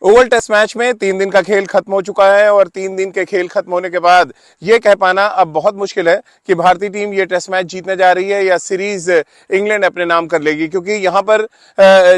Oval test match में 3 दिन का खेल खत्म हो चुका है और 3 दिन के खेल खत्म होने के बाद ये कह पाना अब बहुत मुश्किल है कि भारतीय टीम ये टेस्ट मैच जीतने जा रही है या सीरीज इंग्लैंड अपने नाम कर लेगी, क्योंकि यहाँ पर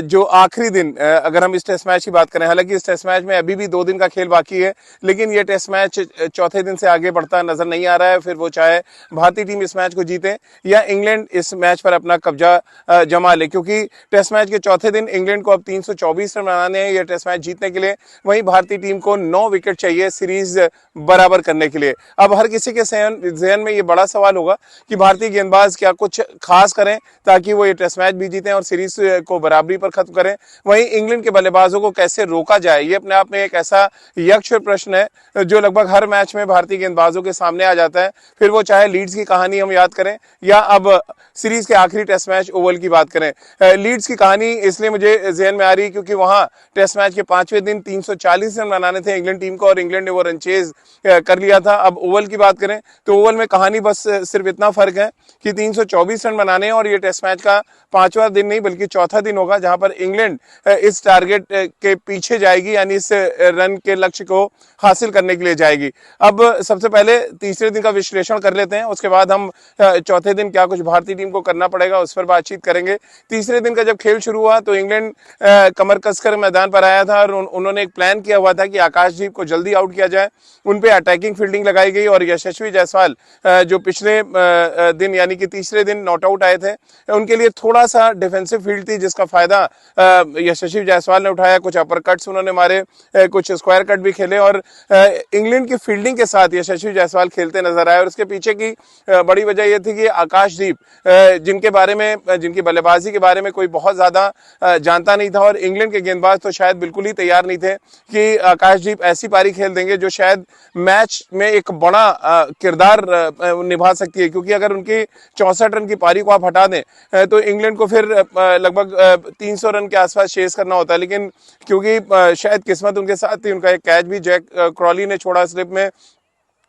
जो आखिरी दिन अगर हम इस टेस्ट मैच की बात करें, हालांकि इस टेस्ट मैच में अभी भी 2 दिन का खेल बाकी है, लेकिन ये टेस्ट मैच चौथे दिन से आगे बढ़ता नजर नहीं आ रहा है। फिर वो चाहे भारतीय टीम इस मैच को जीते या इंग्लैंड इस मैच पर अपना कब्जा जमा ले, क्योंकि टेस्ट मैच के चौथे दिन इंग्लैंड को अब 324 रन बनाने हैं ये टेस्ट मैच जीतने के लिए। वहीं भारतीय टीम को 9 विकेट चाहिए सीरीज बराबर करने के लिए। अब हर किसी के जहन में ये बड़ा सवाल होगा कि भारतीय गेंदबाज क्या कुछ खास करें ताकि वो ये टेस्ट मैच भी जीतें और सीरीज को बराबरी पर खत्म करें। वहीं इंग्लैंड के बल्लेबाजों को कैसे रोका जाए, ये अपने आप में एक ऐसा यक्ष प्रश्न है जो लगभग हर मैच में भारतीय गेंदबाजों के सामने आ जाता है। फिर वो चाहे लीड्स की कहानी हम याद करें या अब सीरीज के आखिरी टेस्ट मैच ओवल की बात करें। लीड्स की कहानी इसलिए मुझे जहन में आ रही है क्योंकि वहां टेस्ट मैच के 5वें दिन 340 रन बनाने थे इंग्लैंड टीम को और इंग्लैंड ने वो रन चेज कर लिया था। अब ओवल की बात करें तो ओवल में कहानी बस सिर्फ इतना फर्क है कि 324 रन बनाने और ये टेस्ट मैच का 5वां दिन नहीं बल्कि चौथा दिन होगा जहां पर इंग्लैंड इस टारगेट के पीछे जाएगी, यानी इस रन के लक्ष्य को हासिल करने के लिए जाएगी। अब सबसे पहले तीसरे दिन का विश्लेषण कर लेते हैं, उसके बाद हम चौथे दिन क्या कुछ भारतीय टीम को करना पड़ेगा उस पर बातचीत करेंगे। तीसरे दिन का जब खेल शुरू हुआ तो इंग्लैंड कमर कसकर मैदान पर आया था और उन्होंने एक प्लान किया हुआ था कि आकाशदीप को जल्दी आउट किया जाए। उन पे अटैकिंग फील्डिंग लगाई गई और यशस्वी जायसवाल जो पिछले दिन यानी कि तीसरे दिन नॉट आउट आए थे, उनके लिए थोड़ा सा डिफेंसिव फील्ड थी जिसका फायदा यशस्वी जायसवाल ने उठाया। कुछ अपर कट्स उन्होंने मारे, कुछ स्क्वायर कट भी खेले और इंग्लैंड की फील्डिंग के साथ यशस्वी जायसवाल खेलते नजर आए। और उसके पीछे की बड़ी वजह यह थी कि आकाशदीप जिनके बारे में, जिनकी बल्लेबाजी के बारे में कोई बहुत ज्यादा जानता नहीं था और इंग्लैंड के गेंदबाज तो शायद बिल्कुल ही तैयार नहीं थे कि आकाशदीप ऐसी पारी खेल देंगे जो शायद मैच में एक बड़ा किरदार निभा सकती है, क्योंकि अगर उनकी 64 रन की पारी को आप हटा दें तो इंग्लैंड को फिर लगभग 300 रन के आसपास चेस करना होता है। लेकिन क्योंकि शायद किस्मत उनके साथ थी, उनका एक कैच भी जैक क्रॉली ने छोड़ा स्लिप में,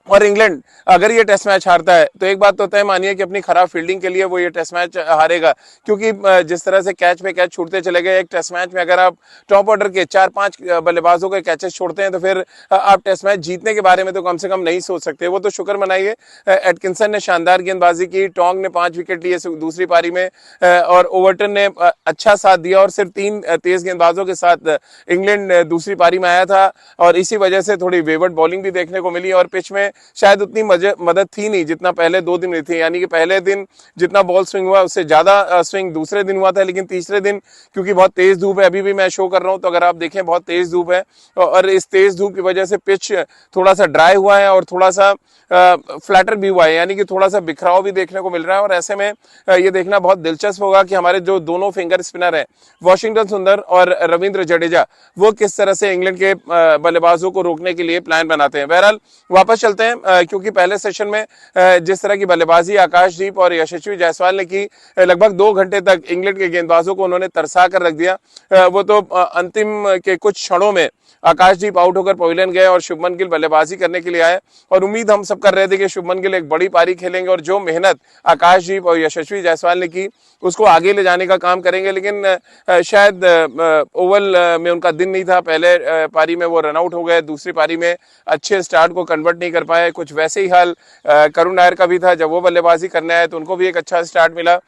और इंग्लैंड अगर ये टेस्ट मैच हारता है तो एक बात तो तय मानिए कि अपनी खराब फील्डिंग के लिए वो ये टेस्ट मैच हारेगा, क्योंकि जिस तरह से कैच पे कैच छूटते चले गए एक टेस्ट मैच में, अगर आप टॉप ऑर्डर के 4-5 बल्लेबाजों के कैचेस छोड़ते हैं तो फिर आप टेस्ट मैच जीतने के बारे में तो कम से कम नहीं सोच सकते। वो तो शुक्र मनाइए एटकिंसन ने शानदार गेंदबाजी की, टोंग ने 5 विकेट लिए दूसरी पारी में और ओवर्टन ने अच्छा साथ दिया और सिर्फ 3 तेज गेंदबाजों के साथ इंग्लैंड दूसरी पारी में आया था और इसी वजह से थोड़ी वेवर्ड बॉलिंग भी देखने को मिली और पिच में शायद उतनी मदद थी नहीं जितना पहले 2 दिन में थी। यानी कि पहले दिन जितना बॉल स्विंग हुआ उससे ज्यादा स्विंग दूसरे दिन हुआ था, लेकिन तीसरे दिन क्योंकि बहुत तेज धूप है, अभी भी मैं शो कर रहा हूं तो अगर आप देखें बहुत तेज धूप है और इस तेज धूप की वजह से पिच थोड़ा सा ड्राई हुआ है और थोड़ा सा फ्लैटर भी हुआ है, यानी कि थोड़ा सा बिखराव भी देखने को मिल रहा है। और ऐसे में ये देखना बहुत दिलचस्प होगा कि हमारे जो दोनों फिंगर स्पिनर हैं वॉशिंगटन सुंदर और रविंद्र जडेजा, वो किस तरह से इंग्लैंड के बल्लेबाजों को रोकने के लिए प्लान बनाते हैं। बहरहाल वापस चलते हैं, क्योंकि पहले सेशन में जिस तरह की बल्लेबाजी आकाशदीप और यशस्वी जायसवाल ने की, लगभग 2 घंटे तक इंग्लैंड के गेंदबाजों को उन्होंने तरसा कर रख दिया। वो तो अंतिम के कुछ क्षणों में आकाशदीप आउट होकर पवेलियन गए और शुभमन गिल बल्लेबाजी करने के लिए आए और उम्मीद हम सब कर रहे थे कि शुभमन गिल एक बड़ी पारी खेलेंगे और जो मेहनत आकाशदीप और यशस्वी जायसवाल ने की उसको आगे ले जाने का काम करेंगे। लेकिन शायद ओवल में उनका दिन नहीं था, पहले पारी में वो रन आउट हो गए, दूसरी पारी में अच्छे स्टार्ट को कन्वर्ट नहीं कर पाए। कुछ वैसे ही हाल करुण नायर का भी था, जब वो बल्लेबाजी करने आए तो उनको भी एक अच्छा स्टार्ट मिला,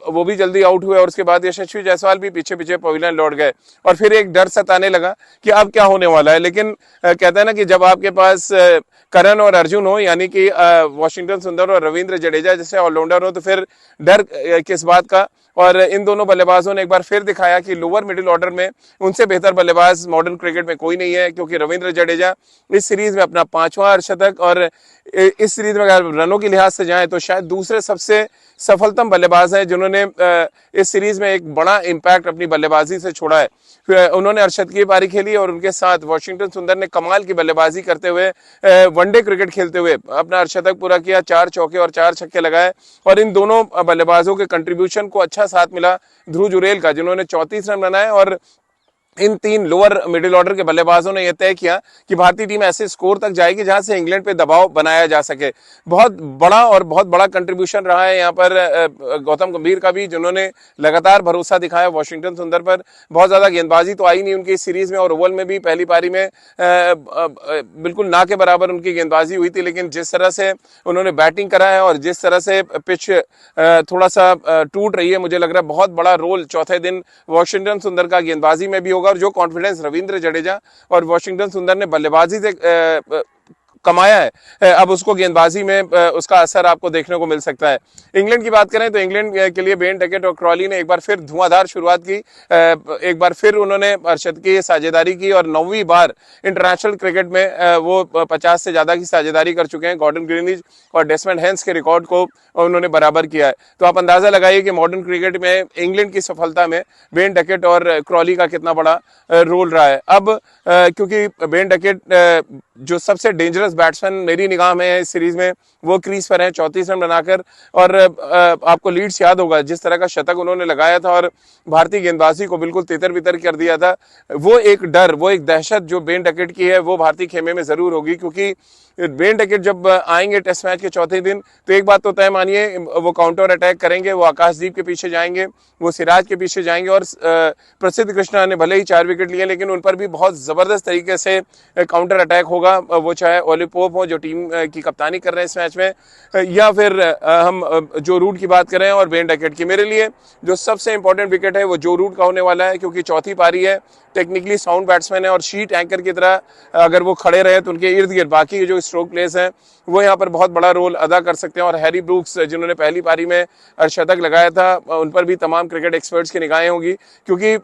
वो भी जल्दी आउट हुए और उसके बाद यशस्वी जायसवाल भी पीछे पीछे पवेलियन लौट गए और फिर एक डर सताने लगा कि अब क्या होने वाला है। लेकिन कहते हैं ना कि जब आपके पास करण और अर्जुन हो, यानी कि वॉशिंगटन सुंदर और रविंद्र जडेजा जैसे ऑलराउंडर हो, तो फिर डर किस बात का। और इन दोनों बल्लेबाजों ने एक बार फिर दिखाया कि लोअर मिडिल ऑर्डर में उनसे बेहतर बल्लेबाज मॉडर्न क्रिकेट में कोई नहीं है, क्योंकि रविंद्र जडेजा इस सीरीज में अपना 5वां अर्धशतक और इस सीरीज में अगर रनों के लिहाज से जाएं तो शायद दूसरे सबसे सफलतम बल्लेबाज हैं जिन्होंने इस सीरीज में एक बड़ा इंपैक्ट अपनी बल्लेबाजी से छोड़ा है। उन्होंने अर्धशतक की पारी खेली और उनके साथ वॉशिंगटन सुंदर ने कमाल की बल्लेबाजी करते हुए वनडे क्रिकेट खेलते हुए अपना अर्धशतक पूरा किया, 4 चौके और 4 छक्के लगाए और इन दोनों बल्लेबाजों के कंट्रीब्यूशन को अच्छा साथ मिला ध्रुव जुरेल का, जिन्होंने 34 रन बनाए और इन तीन लोअर मिडिल ऑर्डर के बल्लेबाजों ने यह तय किया कि भारतीय टीम ऐसे स्कोर तक जाएगी जहां से इंग्लैंड पे दबाव बनाया जा सके। बहुत बड़ा कंट्रीब्यूशन रहा है यहाँ पर गौतम गंभीर का भी, जिन्होंने लगातार भरोसा दिखाया वॉशिंगटन सुंदर पर। बहुत ज्यादा गेंदबाजी तो आई नहीं उनकी इस सीरीज में, और ओवल में भी पहली पारी में बिल्कुल ना के बराबर उनकी गेंदबाजी हुई थी, लेकिन जिस तरह से उन्होंने बैटिंग करा है और जिस तरह से पिच थोड़ा सा टूट रही है, मुझे लग रहा है बहुत बड़ा रोल चौथे दिन वॉशिंगटन सुंदर का गेंदबाजी में भी होगा। और जो कॉन्फिडेंस रविंद्र जडेजा और वॉशिंगटन सुंदर ने बल्लेबाजी से कमाया है, अब उसको गेंदबाजी में उसका असर आपको देखने को मिल सकता है। इंग्लैंड की बात करें तो इंग्लैंड के लिए बेन डकेट और क्रॉली ने एक बार फिर धुआंधार शुरुआत की। एक बार फिर उन्होंने अर्शदकी साझेदारी की और 9वीं बार इंटरनेशनल क्रिकेट में वो 50 से ज्यादा की साझेदारी कर चुके हैं। गॉर्डन ग्रीनिज और डेसमंड हेंस के रिकॉर्ड को उन्होंने बराबर किया है। तो आप अंदाजा लगाइए कि मॉडर्न क्रिकेट में इंग्लैंड की सफलता में बेन डकेट और क्रॉली का कितना बड़ा रोल रहा है। अब क्योंकि बेन डकेट जो सबसे डेंजरस बैट्समैन मेरी निगाह में है इस सीरीज में, वो क्रीज पर है 34 रन बनाकर। और आपको लीड्स याद होगा जिस तरह का शतक उन्होंने लगाया था और भारतीय गेंदबाजी को बिल्कुल तितर बितर कर दिया था। वो एक डर, वो एक दहशत जो बेन डकेट की है, वो भारतीय खेमे में जरूर होगी, क्योंकि बेन डकेट जब आएंगे टेस्ट मैच के चौथे दिन तो एक बात तो तय मानिए, वो काउंटर अटैक करेंगे, वो आकाशदीप के पीछे जाएंगे, वो सिराज के पीछे जाएंगे। और प्रसिद्ध कृष्णा ने भले ही 4 विकेट लिए, लेकिन उन पर भी बहुत जबरदस्त तरीके से काउंटर अटैक होगा, वो चाहे ओली पोप हो जो टीम की कप्तानी कर रहे हैं इस मैच में, या फिर हम जो रूट की बात करें और बेन डकेट की। मेरे लिए जो सबसे इंपॉर्टेंट विकेट है वो जो रूट का होने वाला है, क्योंकि चौथी पारी है, टेक्निकली साउंड बैट्समैन है और शीट एंकर की तरह अगर वो खड़े रहे तो उनके इर्द गिर्द बाकी जो स्ट्रोक प्लेस हैं वो यहाँ पर बहुत बड़ा रोल अदा कर सकते हैं। और हैरी ब्रूक्स जिन्होंने पहली पारी में अर्धशतक लगाया था, उन पर भी तमाम क्रिकेट एक्सपर्ट्स की निगाहें होंगी, क्योंकि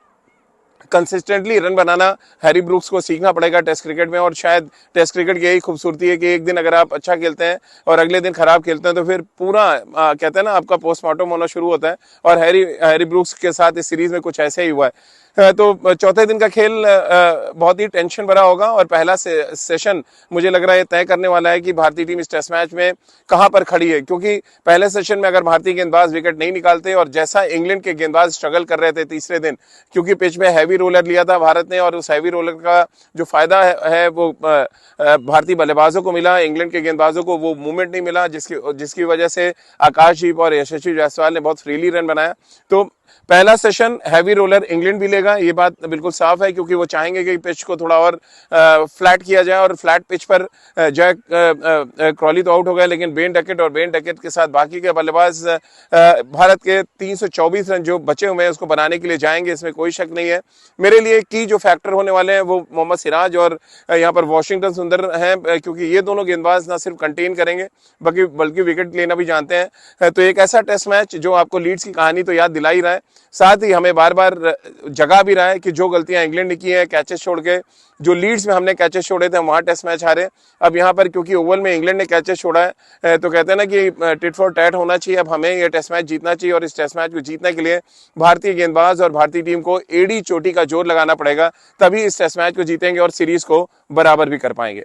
कंसिस्टेंटली रन बनाना हैरी ब्रूक्स को सीखना पड़ेगा टेस्ट क्रिकेट में। और शायद टेस्ट क्रिकेट की यही खूबसूरती है कि एक दिन अगर आप अच्छा खेलते हैं और अगले दिन खराब खेलते हैं तो फिर पूरा कहते हैं ना, आपका पोस्टमार्टम होना शुरू होता है। और हैरी ब्रूक्स के साथ इस सीरीज में कुछ ऐसे ही हुआ है। तो चौथे दिन का खेल बहुत ही टेंशन भरा होगा और पहला सेशन मुझे लग रहा है तय करने वाला है कि भारतीय टीम इस टेस्ट मैच में कहां पर खड़ी है। क्योंकि पहले सेशन में अगर भारतीय गेंदबाज विकेट नहीं निकालते और जैसा इंग्लैंड के गेंदबाज स्ट्रगल कर रहे थे तीसरे दिन, क्योंकि पिच में हैवी रोलर लिया था भारत ने और उस हैवी रोलर का जो फायदा है वो भारतीय बल्लेबाजों को मिला, इंग्लैंड के गेंदबाजों को वो मूवमेंट नहीं मिला, जिसकी वजह से आकाशदीप और यशस्वी जायसवाल ने बहुत फ्रीली रन बनाया। तो पहला सेशन हैवी रोलर इंग्लैंड भी लेगा, ये बात बिल्कुल साफ है, क्योंकि वो चाहेंगे कि पिच को थोड़ा और फ्लैट किया जाए। और फ्लैट पिच पर जैक क्रॉली तो आउट हो गए, लेकिन बेन डकेट और बेन डकेट के साथ बाकी के बल्लेबाज भारत के 324 रन जो बचे हुए हैं उसको बनाने के लिए जाएंगे, इसमें कोई शक नहीं है। मेरे लिए की जो फैक्टर होने वाले हैं वो मोहम्मद सिराज और यहाँ पर वॉशिंगटन सुंदर हैं, क्योंकि ये दोनों गेंदबाज ना सिर्फ कंटेन करेंगे बल्कि विकेट लेना भी जानते हैं। तो एक ऐसा टेस्ट मैच जो आपको लीड्स की कहानी तो याद दिला ही रहा है, साथ ही हमें बार बार जगा भी रहा है कि जो गलतियां इंग्लैंड ने की है कैचेस छोड़ के, जो लीड्स में हमने कैचेस छोड़े थे वहां टेस्ट मैच हारे। अब यहाँ पर क्योंकि ओवल में इंग्लैंड ने कैचेस छोड़ा है तो कहते हैं ना कि टिट फॉर टैट होना चाहिए। अब हमें ये टेस्ट मैच जीतना चाहिए और इस टेस्ट मैच को जीतने के लिए भारतीय गेंदबाज और भारतीय टीम को एड़ी चोटी का जोर लगाना पड़ेगा, तभी इस टेस्ट मैच को जीतेंगे और सीरीज को बराबर भी कर पाएंगे।